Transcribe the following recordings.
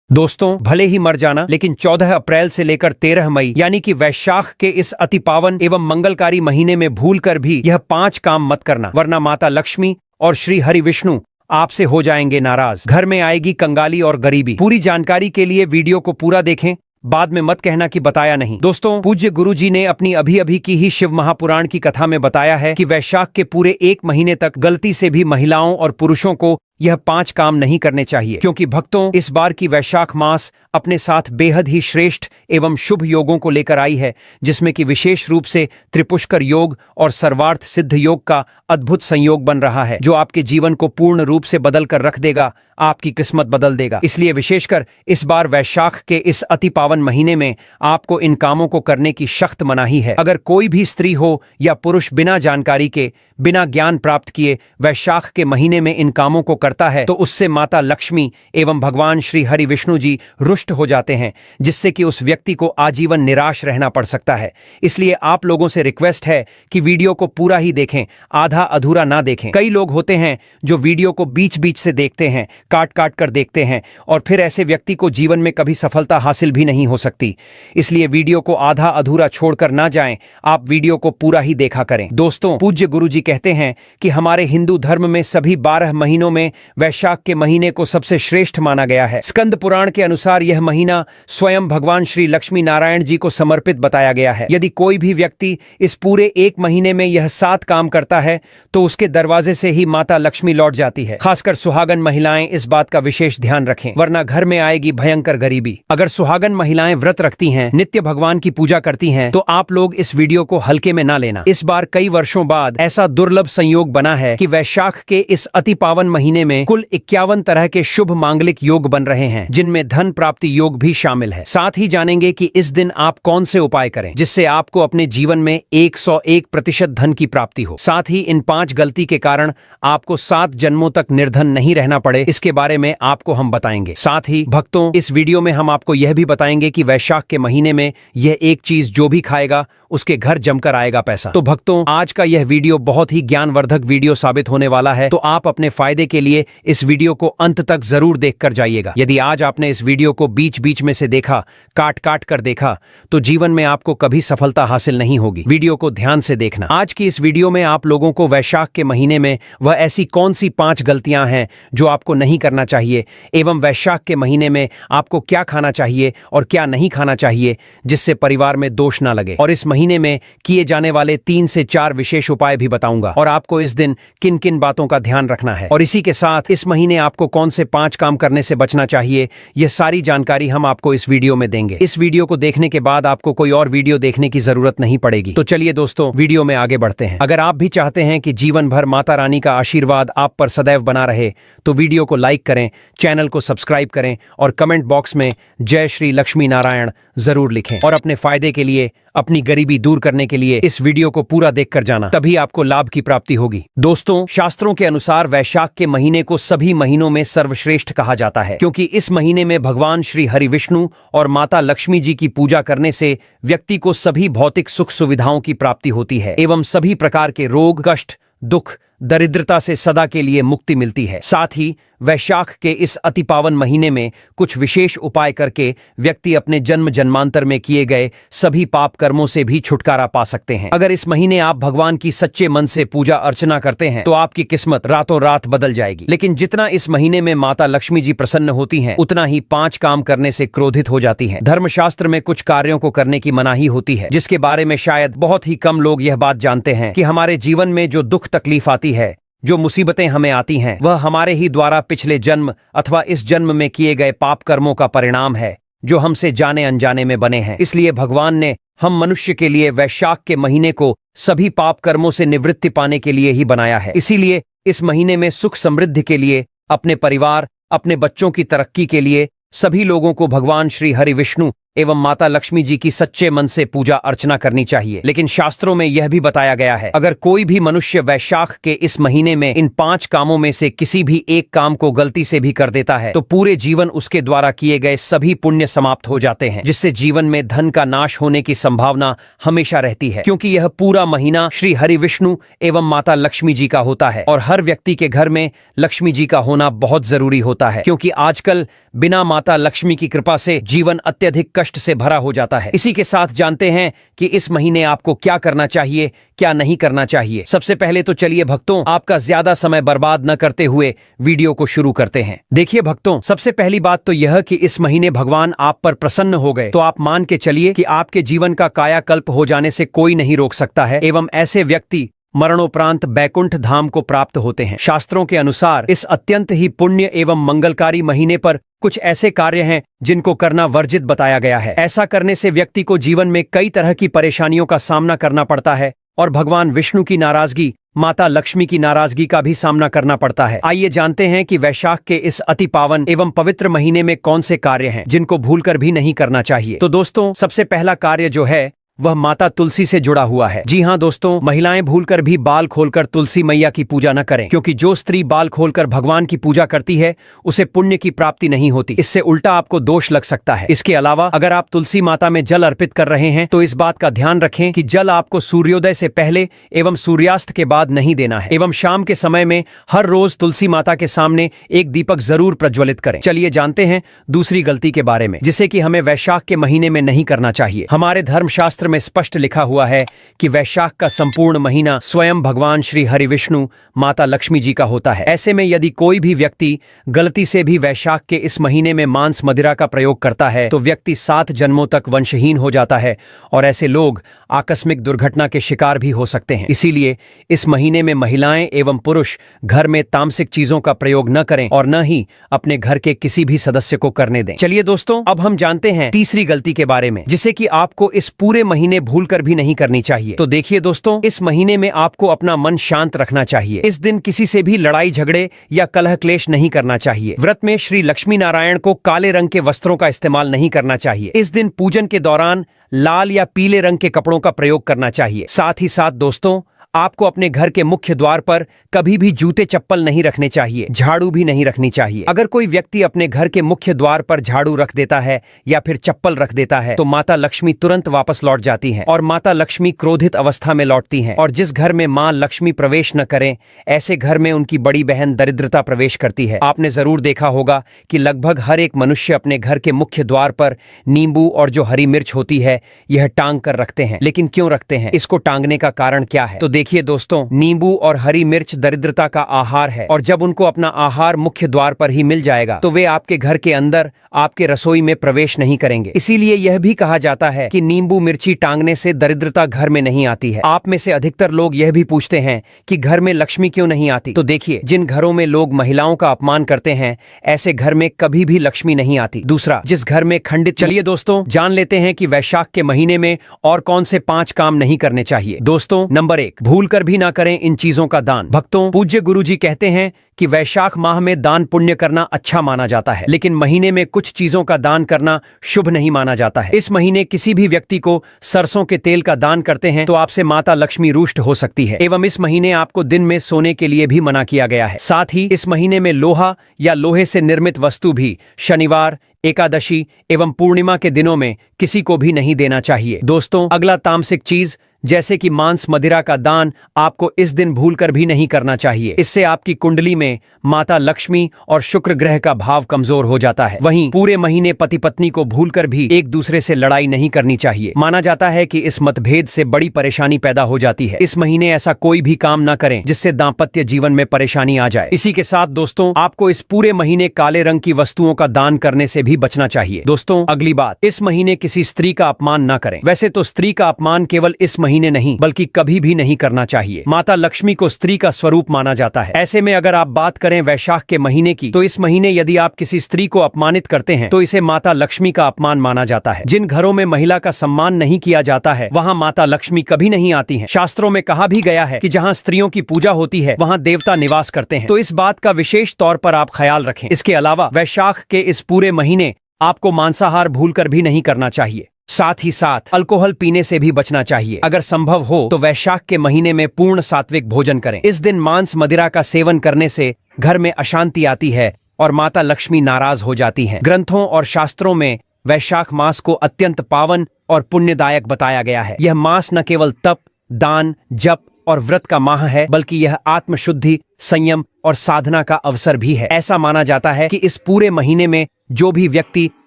दोस्तों, भले ही मर जाना, लेकिन 14 अप्रैल से लेकर 13 मई यानी कि वैशाख के इस अति पावन एवं मंगलकारी महीने में भूलकर भी यह 5 काम मत करना, वरना माता लक्ष्मी और श्री हरि विष्णु आपसे हो जाएंगे नाराज। घर में आएगी कंगाली और गरीबी। पूरी जानकारी के लिए वीडियो को पूरा देखें, बाद में मत कहना कि बताया नहीं। दोस्तों, पूज्य गुरुजी ने अपनी अभी अभी की ही शिव महापुराण की कथा में बताया है कि वैशाख के पूरे 1 महीने तक गलती से भी महिलाओं और पुरुषों को यह 5 काम नहीं करने चाहिए, क्योंकि भक्तों, इस बार की वैशाख मास अपने साथ बेहद ही श्रेष्ठ एवं शुभ योगों को लेकर आई है, जिसमें कि विशेष रूप से त्रिपुष्कर योग और सर्वार्थ सिद्ध योग का अद्भुत संयोग बन रहा है, जो आपके जीवन को पूर्ण रूप से बदल कर रख देगा, आपकी किस्मत बदल देगा। इसलिए विशेषकर इस बार वैशाख के इस अति पावन महीने में आपको इन कामों को करने की सख्त मनाही है। अगर कोई भी स्त्री हो या पुरुष बिना जानकारी के, बिना ज्ञान प्राप्त किए वैशाख के महीने में इन कामों को करता है, तो उससे माता लक्ष्मी एवं भगवान श्री हरि विष्णु जी रुष्ट हो जाते हैं, जिससे कि उस व्यक्ति को आजीवन निराश रहना पड़ सकता है। इसलिए आप लोगों से रिक्वेस्ट है कि वीडियो को पूरा ही देखें, आधा अधूरा ना देखें। कई लोग होते हैं जो वीडियो को बीच बीच से देखते हैं, काट काट कर देखते हैं, और फिर ऐसे व्यक्ति को जीवन में कभी सफलता हासिल भी नहीं हो सकती। इसलिए वीडियो को आधा अधूरा छोड़कर ना जाएं, आप वीडियो को पूरा ही देखा करें। दोस्तों, पूज्य गुरुजी कहते हैं कि हमारे हिंदू धर्म में सभी 12 महीनों में वैशाख के महीने को सबसे श्रेष्ठ माना गया है। स्कंद पुराण के अनुसार यह महीना स्वयं भगवान श्री लक्ष्मी नारायण जी को समर्पित बताया गया है। यदि कोई भी व्यक्ति इस पूरे 1 महीने में यह 7 काम करता है, तो उसके दरवाजे से ही माता लक्ष्मी लौट जाती है। खासकर सुहागन महिलाएं इस बात का विशेष ध्यान रखें, वरना घर में आएगी भयंकर गरीबी। अगर सुहागन महिलाएं व्रत रखती हैं, नित्य भगवान की पूजा करती हैं, तो आप लोग इस वीडियो को हल्के में ना लेना। इस बार कई वर्षों बाद ऐसा दुर्लभ संयोग बना है कि वैशाख के इस अति पावन महीने में कुल 51 तरह के शुभ मांगलिक योग बन रहे हैं, जिनमें धन प्राप्ति योग भी शामिल है। साथ ही जानेंगे कि इस दिन आप कौन से उपाय करें जिससे आपको अपने जीवन में 101% धन की प्राप्ति हो। साथ ही इन 5 गलती के कारण आपको 7 जन्मों तक निर्धन नहीं रहना पड़े, इसके बारे में आपको हम बताएंगे। साथ ही भक्तों, इस वीडियो में हम आपको यह भी बताएंगे कि वैशाख के महीने में यह एक चीज जो भी खाएगा उसके घर जमकर आएगा पैसा। तो भक्तों, आज का यह वीडियो बहुत ही ज्ञानवर्धक वीडियो साबित होने वाला है, तो आप अपने फायदे के लिए इस वीडियो को अंत तक जरूर देखकर जाइएगा। यदि आज आपने इस वीडियो को बीच बीच में से देखा, काट काट कर देखा, तो जीवन में आपको कभी सफलता हासिल नहीं होगी। वीडियो को ध्यान से देखना। आज की इस वीडियो में आप लोगों को वैशाख के महीने में वह ऐसी कौन सी 5 गलतियां हैं जो आपको नहीं करना चाहिए, एवं वैशाख के महीने में आपको क्या खाना चाहिए और क्या नहीं खाना चाहिए, जिससे परिवार में दोष ना लगे। और इस महीने में किए जाने वाले 3 से 4 विशेष उपाय भी बताऊंगा, और आपको इस दिन किन किन बातों का ध्यान रखना है। और इसी के साथ इस महीने आपको कौन से 5 काम करने से बचना चाहिए, यह सारी जानकारी हम आपको इस वीडियो में देंगे। इस वीडियो को देखने के बाद आपको कोई और वीडियो देखने की जरूरत नहीं पड़ेगी। तो चलिए दोस्तों, वीडियो में आगे बढ़ते हैं। अगर आप भी चाहते हैं कि जीवन भर माता रानी का आशीर्वाद आप पर सदैव बना रहे, तो वीडियो को लाइक करें, चैनल को सब्सक्राइब करें और कमेंट बॉक्स में जय श्री लक्ष्मी नारायण जरूर लिखें। और अपने फायदे के लिए, अपनी गरीबी दूर करने के लिए इस वीडियो को पूरा देखकर जाना, तभी आपको लाभ की प्राप्ति होगी। दोस्तों, शास्त्रों के अनुसार वैशाख के महीने को सभी महीनों में सर्वश्रेष्ठ कहा जाता है, क्योंकि इस महीने में भगवान श्री हरि विष्णु और माता लक्ष्मी जी की पूजा करने से व्यक्ति को सभी भौतिक सुख सुविधाओं की प्राप्ति होती है, एवं सभी प्रकार के रोग, कष्ट, दुख, दरिद्रता से सदा के लिए मुक्ति मिलती है। साथ ही वैशाख के इस अति पावन महीने में कुछ विशेष उपाय करके व्यक्ति अपने जन्म जन्मांतर में किए गए सभी पाप कर्मों से भी छुटकारा पा सकते हैं। अगर इस महीने आप भगवान की सच्चे मन से पूजा अर्चना करते हैं, तो आपकी किस्मत रातों रात बदल जाएगी। लेकिन जितना इस महीने में माता लक्ष्मी जी प्रसन्न होती हैं, उतना ही 5 काम करने से क्रोधित हो जाती हैं। धर्मशास्त्र में कुछ कार्यों को करने की मनाही होती है, जिसके बारे में शायद बहुत ही कम लोग यह बात जानते हैं कि हमारे जीवन में जो दुख तकलीफ आती है, जो मुसीबतें हमें आती हैं, वह हमारे ही द्वारा पिछले जन्म अथवा इस जन्म में किए गए पाप कर्मों का परिणाम है, जो हमसे जाने अनजाने में बने हैं। इसलिए भगवान ने हम मनुष्य के लिए वैशाख के महीने को सभी पाप कर्मों से निवृत्ति पाने के लिए ही बनाया है। इसीलिए इस महीने में सुख समृद्धि के लिए, अपने परिवार, अपने बच्चों की तरक्की के लिए सभी लोगों को भगवान श्री हरि विष्णु एवं माता लक्ष्मी जी की सच्चे मन से पूजा अर्चना करनी चाहिए। लेकिन शास्त्रों में यह भी बताया गया है, अगर कोई भी मनुष्य वैशाख के इस महीने में इन 5 कामों में से किसी भी एक काम को गलती से भी कर देता है तो पूरे जीवन उसके द्वारा किए गए सभी पुण्य समाप्त हो जाते हैं, जिससे जीवन में धन का नाश होने की संभावना हमेशा रहती है, क्योंकि यह पूरा महीना श्री हरि विष्णु एवं माता लक्ष्मी जी का होता है। और हर व्यक्ति के घर में लक्ष्मी जी का होना बहुत जरूरी होता है, क्योंकि आजकल बिना माता लक्ष्मी की कृपा से जीवन अत्यधिक कष्ट से भरा हो जाता है। इसी के साथ जानते हैं कि इस महीने आपको क्या करना चाहिए, क्या नहीं करना चाहिए। सबसे पहले तो चलिए भक्तों, आपका ज्यादा समय बर्बाद न करते हुए वीडियो को शुरू करते हैं। देखिए भक्तों, सबसे पहली बात तो यह कि इस महीने भगवान आप पर प्रसन्न हो गए तो आप मान के चलिए कि आपके जीवन का कायाकल्प हो जाने से कोई नहीं रोक सकता है, एवं ऐसे व्यक्ति मरणोपरांत बैकुंठ धाम को प्राप्त होते हैं। शास्त्रों के अनुसार इस अत्यंत ही पुण्य एवं मंगलकारी महीने पर कुछ ऐसे कार्य हैं जिनको करना वर्जित बताया गया है। ऐसा करने से व्यक्ति को जीवन में कई तरह की परेशानियों का सामना करना पड़ता है और भगवान विष्णु की नाराजगी, माता लक्ष्मी की नाराजगी का भी सामना करना पड़ता है। आइए जानते हैं कि वैशाख के इस अति पावन एवं पवित्र महीने में कौन से कार्य हैं जिनको भूलकर भी नहीं करना चाहिए। तो दोस्तों, सबसे पहला कार्य जो है वह माता तुलसी से जुड़ा हुआ है। जी हाँ दोस्तों, महिलाएं भूलकर भी बाल खोलकर तुलसी मैया की पूजा न करें, क्योंकि जो स्त्री बाल खोलकर भगवान की पूजा करती है उसे पुण्य की प्राप्ति नहीं होती। इससे उल्टा आपको दोष लग सकता है। इसके अलावा अगर आप तुलसी माता में जल अर्पित कर रहे हैं तो इस बात का ध्यान रखें कि जल आपको सूर्योदय से पहले एवं सूर्यास्त के बाद नहीं देना है, एवं शाम के समय में हर रोज तुलसी माता के सामने एक दीपक जरूर प्रज्वलित करें। चलिए जानते हैं दूसरी गलती के बारे में, जिसे कि हमें वैशाख के महीने में नहीं करना चाहिए। हमारे धर्मशास्त्र में स्पष्ट लिखा हुआ है कि वैशाख का संपूर्ण महीना स्वयं भगवान श्री हरि विष्णु माता लक्ष्मी जी का होता है। ऐसे में यदि कोई भी व्यक्ति गलती से भी वैशाख के इस महीने में मांस मदिरा का प्रयोग करता है तो व्यक्ति 7 जन्मों तक वंशहीन हो जाता है और ऐसे लोग आकस्मिक दुर्घटना के शिकार भी हो सकते हैं। इसीलिए इस महीने में महिलाएं एवं पुरुष घर में तामसिक चीजों का प्रयोग न करें और न ही अपने घर के किसी भी सदस्य को करने दें। चलिए दोस्तों, अब हम जानते हैं तीसरी गलती के बारे में, जिसे कि आपको इस पूरे महीने भूलकर भी नहीं करनी चाहिए। तो देखिए दोस्तों, इस महीने में आपको अपना मन शांत रखना चाहिए। इस दिन किसी से भी लड़ाई झगड़े या कलह क्लेश नहीं करना चाहिए। व्रत में श्री लक्ष्मी नारायण को काले रंग के वस्त्रों का इस्तेमाल नहीं करना चाहिए। इस दिन पूजन के दौरान लाल या पीले रंग के कपड़ों का प्रयोग करना चाहिए। साथ ही साथ दोस्तों, आपको अपने घर के मुख्य द्वार पर कभी भी जूते चप्पल नहीं रखने चाहिए, झाड़ू भी नहीं रखनी चाहिए। अगर कोई व्यक्ति अपने घर के मुख्य द्वार पर झाड़ू रख देता है या फिर चप्पल रख देता है तो माता लक्ष्मी तुरंत वापस लौट जाती हैं और माता लक्ष्मी क्रोधित अवस्था में लौटती हैं। और जिस घर में मां लक्ष्मी प्रवेश न करें, ऐसे घर में उनकी बड़ी बहन दरिद्रता प्रवेश करती है। आपने जरूर देखा होगा कि लगभग हर एक मनुष्य अपने घर के मुख्य द्वार पर नींबू और जो हरी मिर्च होती है यह टांग कर रखते हैं। लेकिन क्यों रखते हैं? इसको टांगने का कारण क्या है? तो देखिए दोस्तों, नींबू और हरी मिर्च दरिद्रता का आहार है और जब उनको अपना आहार मुख्य द्वार पर ही मिल जाएगा तो वे आपके घर के अंदर आपके रसोई में प्रवेश नहीं करेंगे। इसीलिए यह भी कहा जाता है कि नींबू मिर्ची टांगने से दरिद्रता घर में नहीं आती है। आप में से अधिकतर लोग यह भी पूछते हैं कि घर में लक्ष्मी क्यों नहीं आती? तो देखिए, जिन घरों में लोग महिलाओं का अपमान करते हैं ऐसे घर में कभी भी लक्ष्मी नहीं आती। दूसरा, जिस घर में खंडित। चलिए दोस्तों, जान लेते हैं कि वैशाख के महीने में और कौन से 5 काम नहीं करने चाहिए। दोस्तों, नंबर 1, भूलकर भी ना करें इन चीजों का दान। भक्तों, पूज्य गुरुजी कहते हैं कि वैशाख माह में दान पुण्य करना अच्छा माना जाता है, लेकिन महीने में कुछ चीजों का दान करना शुभ नहीं माना जाता है। इस महीने किसी भी व्यक्ति को सरसों के तेल का दान करते हैं तो आपसे माता लक्ष्मी रुष्ट हो सकती है, एवं इस महीने आपको दिन में सोने के लिए भी मना किया गया है। साथ ही इस महीने में लोहा या लोहे से निर्मित वस्तु भी शनिवार, एकादशी एवं पूर्णिमा के दिनों में किसी को भी नहीं देना चाहिए। दोस्तों, अगला तामसिक चीज जैसे कि मांस मदिरा का दान आपको इस दिन भूलकर भी नहीं करना चाहिए। इससे आपकी कुंडली में माता लक्ष्मी और शुक्र ग्रह का भाव कमजोर हो जाता है। वहीं पूरे महीने पति पत्नी को भूलकर भी एक दूसरे से लड़ाई नहीं करनी चाहिए। माना जाता है कि इस मतभेद से बड़ी परेशानी पैदा हो जाती है। इस महीने ऐसा कोई भी काम न करें जिससे दाम्पत्य जीवन में परेशानी आ जाए। इसी के साथ दोस्तों, आपको इस पूरे महीने काले रंग की वस्तुओं का दान करने से भी बचना चाहिए। दोस्तों, अगली बात, इस महीने किसी स्त्री का अपमान न करें। वैसे तो स्त्री का अपमान केवल इस महीने नहीं बल्कि कभी भी नहीं करना चाहिए। माता लक्ष्मी को स्त्री का स्वरूप माना जाता है। ऐसे में अगर आप बात करें वैशाख के महीने की, तो इस महीने यदि आप किसी स्त्री को अपमानित करते हैं तो इसे माता लक्ष्मी का अपमान माना जाता है। जिन घरों में महिला का सम्मान नहीं किया जाता है वहां माता लक्ष्मी कभी नहीं आती हैं। शास्त्रों में कहा भी गया है कि जहां स्त्रियों की पूजा होती है वहां देवता निवास करते हैं। तो इस बात का विशेष तौर पर आप ख्याल रखें। इसके अलावा वैशाख के इस पूरे महीने आपको मांसाहार भूलकर भी नहीं करना चाहिए। साथ ही साथ अल्कोहल पीने से भी बचना चाहिए। अगर संभव हो तो वैशाख के महीने में पूर्ण सात्विक भोजन करें। इस दिन मांस मदिरा का सेवन करने से घर में अशांति आती है और माता लक्ष्मी नाराज हो जाती हैं। ग्रंथों और शास्त्रों में वैशाख मास को अत्यंत पावन और पुण्यदायक बताया गया है। यह मास न केवल तप, दान, जप और व्रत का माह है, बल्कि यह आत्मशुद्धि, संयम और साधना का अवसर भी है। ऐसा माना जाता है कि इस पूरे महीने में जो भी व्यक्ति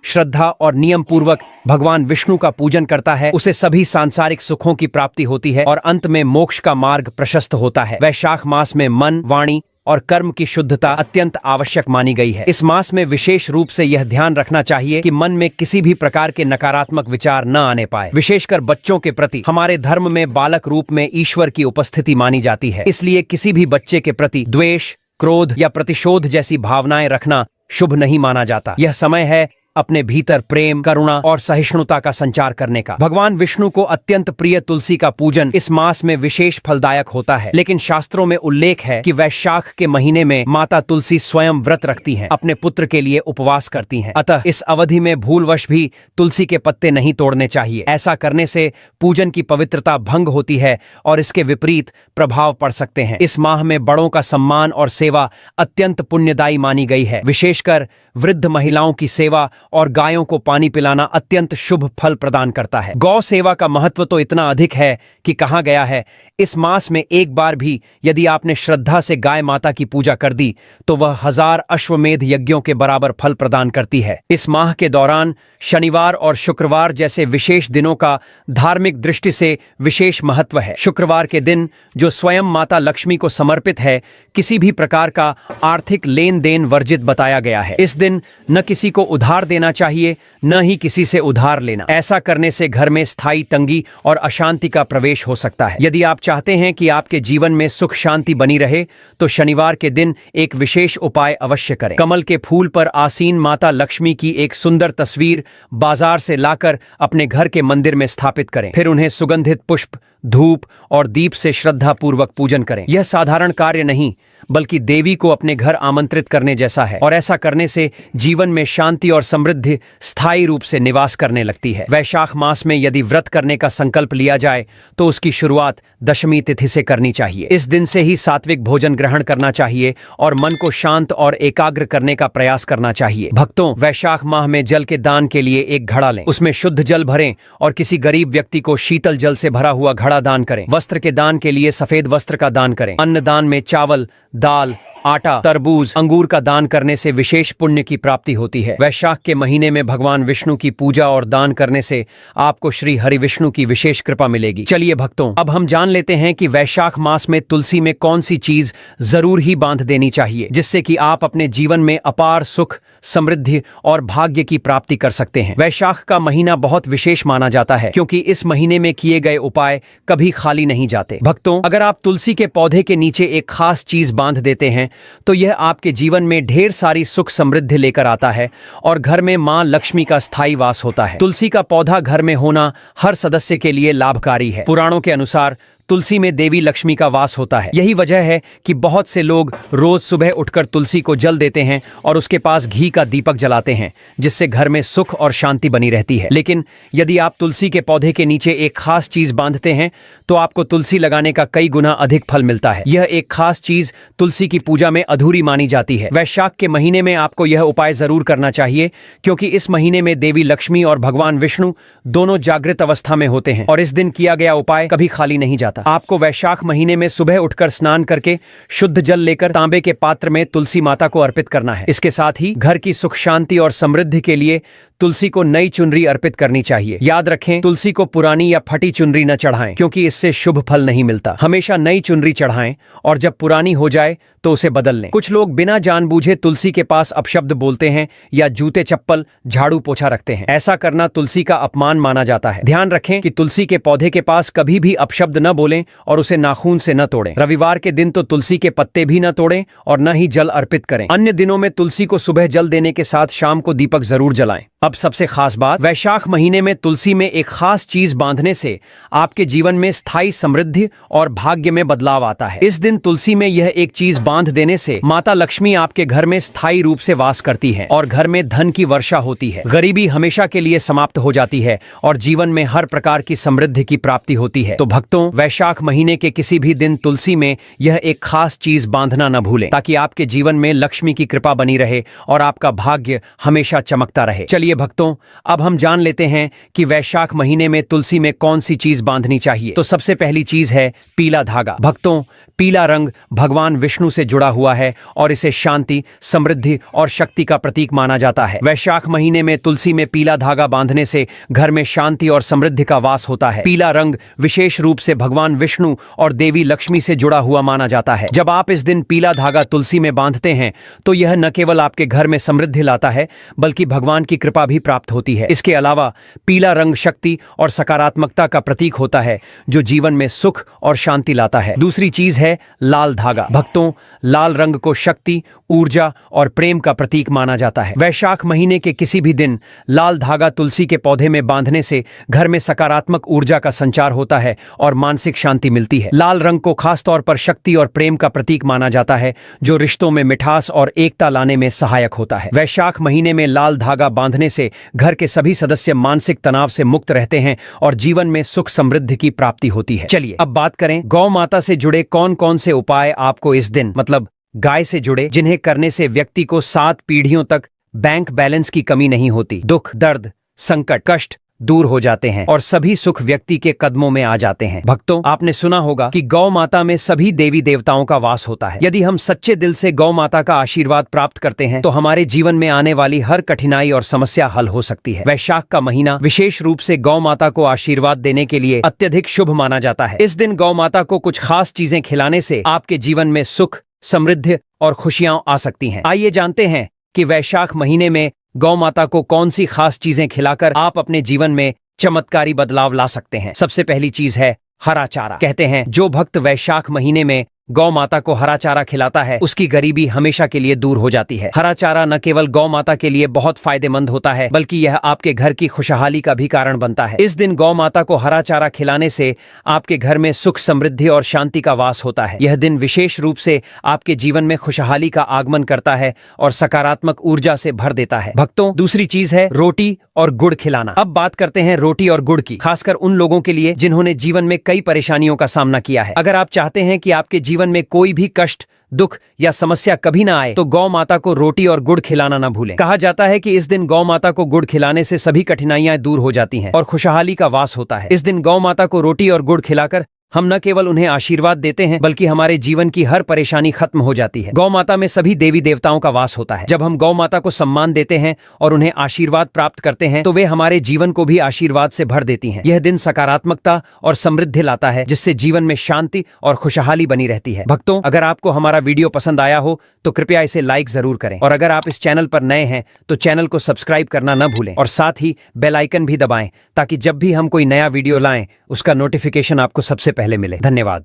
श्रद्धा और नियम पूर्वक भगवान विष्णु का पूजन करता है, उसे सभी सांसारिक सुखों की प्राप्ति होती है और अंत में मोक्ष का मार्ग प्रशस्त होता है। वैशाख मास में मन, वाणी और कर्म की शुद्धता अत्यंत आवश्यक मानी गई है। इस मास में विशेष रूप से यह ध्यान रखना चाहिए कि मन में किसी भी प्रकार के नकारात्मक विचार न आने पाए। विशेषकर बच्चों के प्रति हमारे धर्म में बालक रूप में ईश्वर की उपस्थिति मानी जाती है, इसलिए किसी भी बच्चे के प्रति द्वेष, क्रोध या प्रतिशोध जैसी भावनाएं रखना शुभ नहीं माना जाता। यह समय है अपने भीतर प्रेम, करुणा और सहिष्णुता का संचार करने का। भगवान विष्णु को अत्यंत प्रिय तुलसी का पूजन इस मास में विशेष फलदायक होता है, लेकिन शास्त्रों में उल्लेख है कि वैशाख के महीने में माता तुलसी स्वयं व्रत रखती हैं, अपने पुत्र के लिए उपवास करती हैं। अतः इस अवधि में भूलवश भी तुलसी के पत्ते नहीं तोड़ने चाहिए। ऐसा करने से पूजन की पवित्रता भंग होती है और इसके विपरीत प्रभाव पड़ सकते हैं। इस माह में बड़ों का सम्मान और सेवा अत्यंत पुण्यदायी मानी गई है। विशेषकर वृद्ध महिलाओं की सेवा और गायों को पानी पिलाना अत्यंत शुभ फल प्रदान करता है। गौ सेवा का महत्व तो इतना अधिक है कि कहा गया है, इस मास में एक बार भी यदि आपने श्रद्धा से गाय माता की पूजा कर दी तो वह 1000 अश्वमेध यज्ञों के बराबर फल प्रदान करती है। इस माह के दौरान शनिवार और शुक्रवार जैसे विशेष दिनों का धार्मिक दृष्टि से विशेष महत्व है। शुक्रवार के दिन, जो स्वयं माता लक्ष्मी को समर्पित है, किसी भी प्रकार का आर्थिक लेन देन वर्जित बताया गया है। इस दिन न किसी को उधार देना चाहिए, न ही किसी से उधार लेना। ऐसा करने से घर में स्थायी तंगी और अशांति का प्रवेश हो सकता है। यदि आप चाहते हैं कि आपके जीवन में सुख शांति बनी रहे तो शनिवार के दिन एक विशेष उपाय अवश्य करें। कमल के फूल पर आसीन माता लक्ष्मी की एक सुंदर तस्वीर बाजार से लाकर अपने घर के मंदिर में स्थापित करें। फिर उन्हें सुगंधित पुष्प, धूप और दीप से श्रद्धा पूर्वक पूजन करें। यह साधारण कार्य नहीं बल्कि देवी को अपने घर आमंत्रित करने जैसा है और ऐसा करने से जीवन में शांति और समृद्धि स्थायी रूप से निवास करने लगती है। वैशाख मास में यदि व्रत करने का संकल्प लिया जाए तो उसकी शुरुआत दशमी तिथि से करनी चाहिए। इस दिन से ही सात्विक भोजन ग्रहण करना चाहिए और मन को शांत और एकाग्र करने का प्रयास करना चाहिए। भक्तों, वैशाख माह में जल के दान के लिए एक घड़ा लें, उसमें शुद्ध जल भरें और किसी गरीब व्यक्ति को शीतल जल से भरा हुआ घड़ा दान करें। वस्त्र के दान के लिए सफेद वस्त्र का दान करें। अन्न दान में चावल, दाल, आटा, तरबूज, अंगूर का दान करने से विशेष पुण्य की प्राप्ति होती है। वैशाख के महीने में भगवान विष्णु की पूजा और दान करने से आपको श्री हरि विष्णु की विशेष कृपा मिलेगी। चलिए भक्तों, अब हम जान लेते हैं कि वैशाख मास में तुलसी में कौन सी चीज जरूर ही बांध देनी चाहिए, जिससे कि आप अपने जीवन में अपार सुख, समृद्धि और भाग्य की प्राप्ति कर सकते हैं। वैशाख का महीना बहुत विशेष माना जाता है क्योंकि इस महीने में किए गए उपाय कभी खाली नहीं जाते। भक्तों, अगर आप तुलसी के पौधे के नीचे एक खास चीज बांध देते हैं तो यह आपके जीवन में ढेर सारी सुख समृद्धि लेकर आता है और घर में मां लक्ष्मी का स्थायी वास होता है। तुलसी का पौधा घर में होना हर सदस्य के लिए लाभकारी है। पुराणों के अनुसार तुलसी में देवी लक्ष्मी का वास होता है। यही वजह है कि बहुत से लोग रोज सुबह उठकर तुलसी को जल देते हैं और उसके पास घी का दीपक जलाते हैं, जिससे घर में सुख और शांति बनी रहती है। लेकिन यदि आप तुलसी के पौधे के नीचे एक खास चीज बांधते हैं तो आपको तुलसी लगाने का कई गुना अधिक फल मिलता है। यह एक खास चीज तुलसी की पूजा में अधूरी मानी जाती है। वैशाख के महीने में आपको यह उपाय जरूर करना चाहिए क्योंकि इस महीने में देवी लक्ष्मी और भगवान विष्णु दोनों जागृत अवस्था में होते हैं और इस दिन किया गया उपाय कभी खाली नहीं जाता। आपको वैशाख महीने में सुबह उठकर स्नान करके शुद्ध जल लेकर तांबे के पात्र में तुलसी माता को अर्पित करना है। इसके साथ ही घर की सुख शांति और समृद्धि के लिए तुलसी को नई चुनरी अर्पित करनी चाहिए। याद रखें, तुलसी को पुरानी या फटी चुनरी न चढ़ाएं क्योंकि इससे शुभ फल नहीं मिलता। हमेशा नई चुनरी चढ़ाएं और जब पुरानी हो जाए तो उसे बदल लें। कुछ लोग बिना जानबूझे तुलसी के पास अपशब्द बोलते हैं या जूते चप्पल, झाड़ू पोछा रखते हैं। ऐसा करना तुलसी का अपमान माना जाता है। ध्यान रखें कि तुलसी के पौधे के पास कभी भी अपशब्द न बोले खोलें और उसे नाखून से न तोड़ें। रविवार के दिन तो तुलसी के पत्ते भी न तोड़ें और न ही जल अर्पित करें। अन्य दिनों में तुलसी को सुबह जल देने के साथ शाम को दीपक जरूर जलाएं। अब सबसे खास बात, वैशाख महीने में तुलसी में एक खास चीज बांधने से आपके जीवन में स्थायी समृद्धि और भाग्य में बदलाव आता है। इस दिन तुलसी में यह एक चीज बांध देने से माता लक्ष्मी आपके घर में स्थायी रूप से वास करती है और घर में धन की वर्षा होती है। गरीबी हमेशा के लिए समाप्त हो जाती है और जीवन में हर प्रकार की समृद्धि की प्राप्ति होती है। तो भक्तों, वैशाख महीने के किसी भी दिन तुलसी में यह एक खास चीज बांधना न भूलें, ताकि आपके जीवन में लक्ष्मी की कृपा बनी रहे और आपका भाग्य हमेशा चमकता रहे। चलिए भक्तों, अब हम जान लेते हैं कि वैशाख महीने में तुलसी में कौन सी चीज बांधनी चाहिए। तो सबसे पहली चीज है पीला धागा। भक्तों, पीला रंग भगवान विष्णु से जुड़ा हुआ है और इसे शांति, समृद्धि और शक्ति का प्रतीक माना जाता है। वैशाख महीने में तुलसी में पीला धागा बांधने से घर में शांति और समृद्धि का वास होता है। पीला रंग विशेष रूप से भगवान विष्णु और देवी लक्ष्मी से जुड़ा हुआ माना जाता है। जब आप इस दिन पीला धागा तुलसी में बांधते हैं तो यह न केवल आपके घर में समृद्धि लाता है, बल्कि भगवान की कृपा भी प्राप्त होती है। इसके अलावा पीला रंग शक्ति और सकारात्मकता का प्रतीक होता है, जो जीवन में सुख और शांति लाता है। दूसरी चीज है लाल धागा। भक्तों, लाल रंग को शक्ति, ऊर्जा और प्रेम का प्रतीक माना जाता है। वैशाख महीने के किसी भी दिन लाल धागा तुलसी के पौधे में बांधने से घर में सकारात्मक ऊर्जा का संचार होता है और मानसिक शांति मिलती है। लाल रंग को खासतौर पर शक्ति और प्रेम का प्रतीक माना जाता है, जो रिश्तों में मिठास और एकता लाने में सहायक होता है। वैशाख महीने में लाल धागा बांधने से घर के सभी सदस्य मानसिक तनाव से मुक्त रहते हैं और जीवन में सुख समृद्धि की प्राप्ति होती है। चलिए अब बात करें गौ माता से जुड़े कौन कौन से उपाय आपको इस दिन, मतलब गाय से जुड़े, जिन्हें करने से व्यक्ति को 7 पीढ़ियों तक बैंक बैलेंस की कमी नहीं होती, दुख, दर्द, संकट, कष्ट दूर हो जाते हैं और सभी सुख व्यक्ति के कदमों में आ जाते हैं। भक्तों, आपने सुना होगा कि गौ माता में सभी देवी देवताओं का वास होता है। यदि हम सच्चे दिल से गौ माता का आशीर्वाद प्राप्त करते हैं तो हमारे जीवन में आने वाली हर कठिनाई और समस्या हल हो सकती है। वैशाख का महीना विशेष रूप से गौ माता को आशीर्वाद देने के लिए अत्यधिक शुभ माना जाता है। इस दिन गौ माता को कुछ खास चीजें खिलाने से आपके जीवन में सुख, समृद्धि और खुशियां आ सकती हैं। आइए जानते हैं कि वैशाख महीने में गौ माता को कौन सी खास चीजें खिलाकर आप अपने जीवन में चमत्कारी बदलाव ला सकते हैं। सबसे पहली चीज है हरा चारा। कहते हैं जो भक्त वैशाख महीने में गौ माता को हरा चारा खिलाता है, उसकी गरीबी हमेशा के लिए दूर हो जाती है। हरा चारा न केवल गौ माता के लिए बहुत फायदेमंद होता है, बल्कि यह आपके घर की खुशहाली का भी कारण बनता है। इस दिन गौ माता को हरा चारा खिलाने से आपके घर में सुख, समृद्धि और शांति का वास होता है। यह दिन विशेष रूप से आपके जीवन में खुशहाली का आगमन करता है और सकारात्मक ऊर्जा से भर देता है। भक्तों, दूसरी चीज है रोटी और गुड़ खिलाना। अब बात करते हैं रोटी और गुड़ की, खासकर उन लोगों के लिए जिन्होंने जीवन में कई परेशानियों का सामना किया है। अगर आप चाहते हैं कि आपके जीवन में कोई भी कष्ट, दुख या समस्या कभी ना आए, तो गौ माता को रोटी और गुड़ खिलाना ना भूलें। कहा जाता है कि इस दिन गौ माता को गुड़ खिलाने से सभी कठिनाइयां दूर हो जाती हैं और खुशहाली का वास होता है। इस दिन गौ माता को रोटी और गुड़ खिलाकर हम न केवल उन्हें आशीर्वाद देते हैं, बल्कि हमारे जीवन की हर परेशानी खत्म हो जाती है। गौ माता में सभी देवी देवताओं का वास होता है। जब हम गौ माता को सम्मान देते हैं और उन्हें आशीर्वाद प्राप्त करते हैं, तो वे हमारे जीवन को भी आशीर्वाद से भर देती हैं। यह दिन सकारात्मकता और समृद्धि लाता है, जिससे जीवन में शांति और खुशहाली बनी रहती है। भक्तों, अगर आपको हमारा वीडियो पसंद आया हो तो कृपया इसे लाइक जरूर करें, और अगर आप इस चैनल पर नए हैं तो चैनल को सब्सक्राइब करना न भूलें और साथ ही बेल आइकन भी दबाएं, ताकि जब भी हम कोई नया वीडियो लाएं उसका नोटिफिकेशन आपको सबसे पहले मिले। धन्यवाद।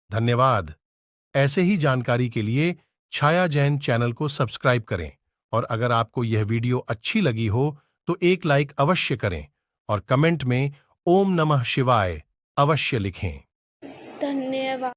धन्यवाद। ऐसे ही जानकारी के लिए छाया जैन चैनल को सब्सक्राइब करें, और अगर आपको यह वीडियो अच्छी लगी हो तो एक लाइक अवश्य करें और कमेंट में ओम नमः शिवाय अवश्य लिखें। धन्यवाद।